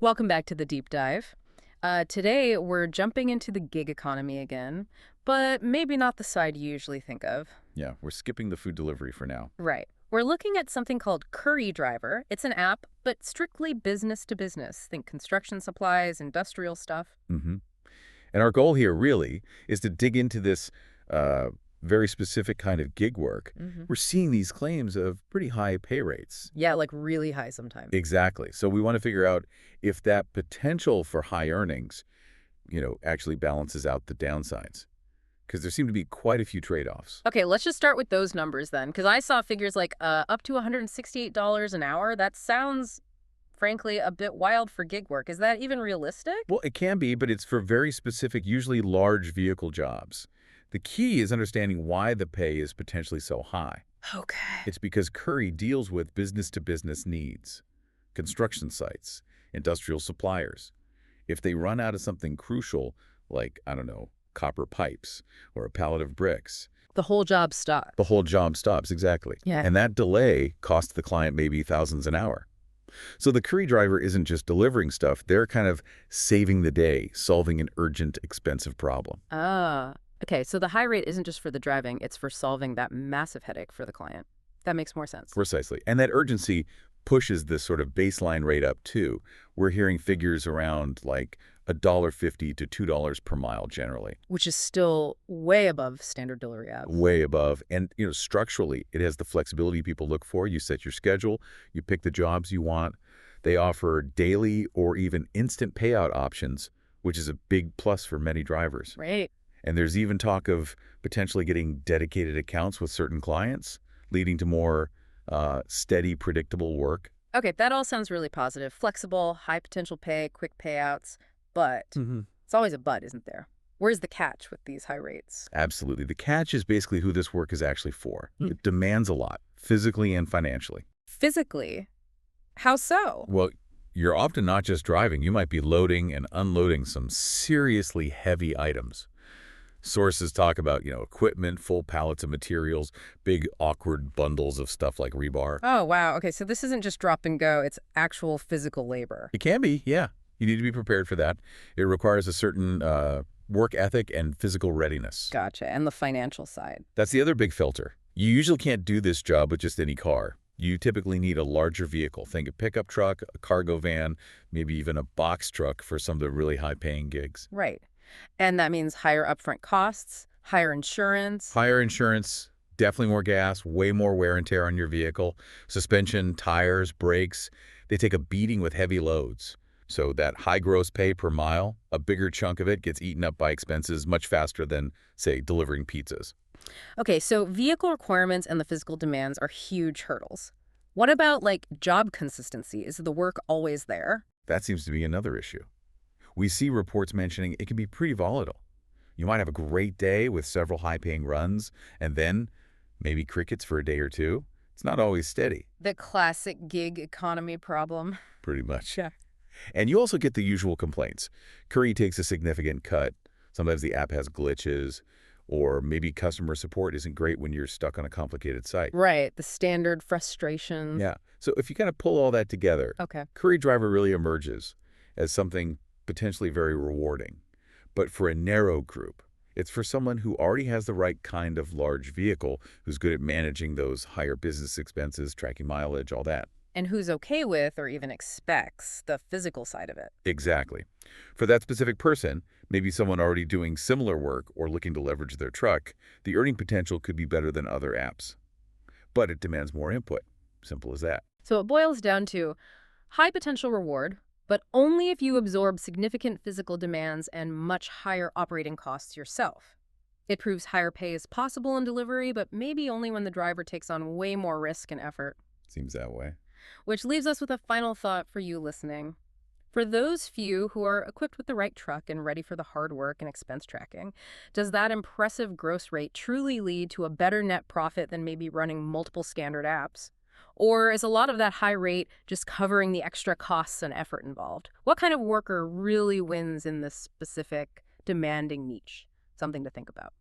Welcome back to the deep dive. Today, we're jumping into the gig economy again, but maybe not the side you usually think of. Yeah, we're skipping the food delivery for now. Right. We're looking at something called Curri Driver. It's an app, but strictly business to business. Think construction supplies, industrial stuff. hmm And our goal here really is to dig into this uh, very specific kind of gig work. hmm We're seeing these claims of pretty high pay rates. Yeah, like really high sometimes. Exactly. So we want to figure out if that potential for high earnings, actually balances out the downsides. Because there seem to be quite a few trade-offs. Okay, let's just start with those numbers then, because I saw figures like up to $168 an hour. That sounds, frankly, a bit wild for gig work. Is that even realistic? Well, it can be, but it's for very specific, usually large vehicle jobs. The key is understanding why the pay is potentially so high. Okay. It's because Curry deals with business-to-business needs, construction sites, industrial suppliers. If they run out of something crucial, like, I don't know, copper pipes or a pallet of bricks, The whole job stopped. the whole job stops, exactly. Yeah. And that delay costs the client maybe thousands an hour. So the Curry driver isn't just delivering stuff, they're kind of saving the day, solving an urgent, expensive problem. Ah, okay. So the high rate isn't just for the driving, it's for solving that massive headache for the client. That makes more sense. Precisely. And that urgency pushes this sort of baseline rate up too. We're hearing figures around like $1.50 to $2 per mile generally, Which is still way above standard delivery apps. way above. And, structurally, it has the flexibility people look for. You set your schedule, you pick the jobs you want. They offer daily or even instant payout options, which is a big plus for many drivers. Right. And there's even talk of potentially getting dedicated accounts with certain clients, leading to more steady, predictable work. Okay, that all sounds really positive. Flexible, high potential pay, quick payouts. But it's always a but, isn't there? Where's the catch with these high rates? Absolutely. The catch is basically who this work is actually for. Hmm. It demands a lot, physically and financially. Physically, how so? Well, you're often not just driving. You might be loading and unloading some seriously heavy items. Sources talk about, equipment, full pallets of materials, big awkward bundles of stuff like rebar. Oh, wow. Okay, so this isn't just drop and go, it's actual physical labor. It can be, yeah. You need to be prepared for that. It requires a certain work ethic and physical readiness. Gotcha. And the financial side. That's the other big filter. You usually can't do this job with just any car. You typically need a larger vehicle. Think a pickup truck, a cargo van, maybe even a box truck for some of the really high-paying gigs. Right. And that means higher upfront costs, higher insurance. Higher insurance, definitely more gas, way more wear and tear on your vehicle. Suspension, tires, brakes, they take a beating with heavy loads. So that high gross pay per mile, a bigger chunk of it gets eaten up by expenses much faster than, say, delivering pizzas. Okay, so vehicle requirements and the physical demands are huge hurdles. What about, like, job consistency? Is the work always there? That seems to be another issue. We see reports mentioning it can be pretty volatile. You might have a great day with several high-paying runs, and then maybe crickets for a day or two. It's not always steady, The classic gig economy problem. pretty much. Yeah. And you also get the usual complaints. Curry takes a significant cut. Sometimes the app has glitches, or maybe customer support isn't great when you're stuck on a complicated site. Right, the standard frustrations. Yeah. So if you kind of pull all that together, Okay. Curry Driver really emerges as something potentially very rewarding. But for a narrow group, it's for someone who already has the right kind of large vehicle, who's good at managing those higher business expenses, tracking mileage, all that. And who's okay with or even expects the physical side of it. Exactly. For that specific person, maybe someone already doing similar work or looking to leverage their truck, the earning potential could be better than other apps. But it demands more input. Simple as that. So it boils down to high potential reward, but only if you absorb significant physical demands and much higher operating costs yourself. It proves higher pay is possible in delivery, but maybe only when the driver takes on way more risk and effort. Seems that way. Which leaves us with a final thought for you listening. For those few who are equipped with the right truck and ready for the hard work and expense tracking, does that impressive gross rate truly lead to a better net profit than maybe running multiple standard apps? Or is a lot of that high rate just covering the extra costs and effort involved? What kind of worker really wins in this specific demanding niche? Something to think about.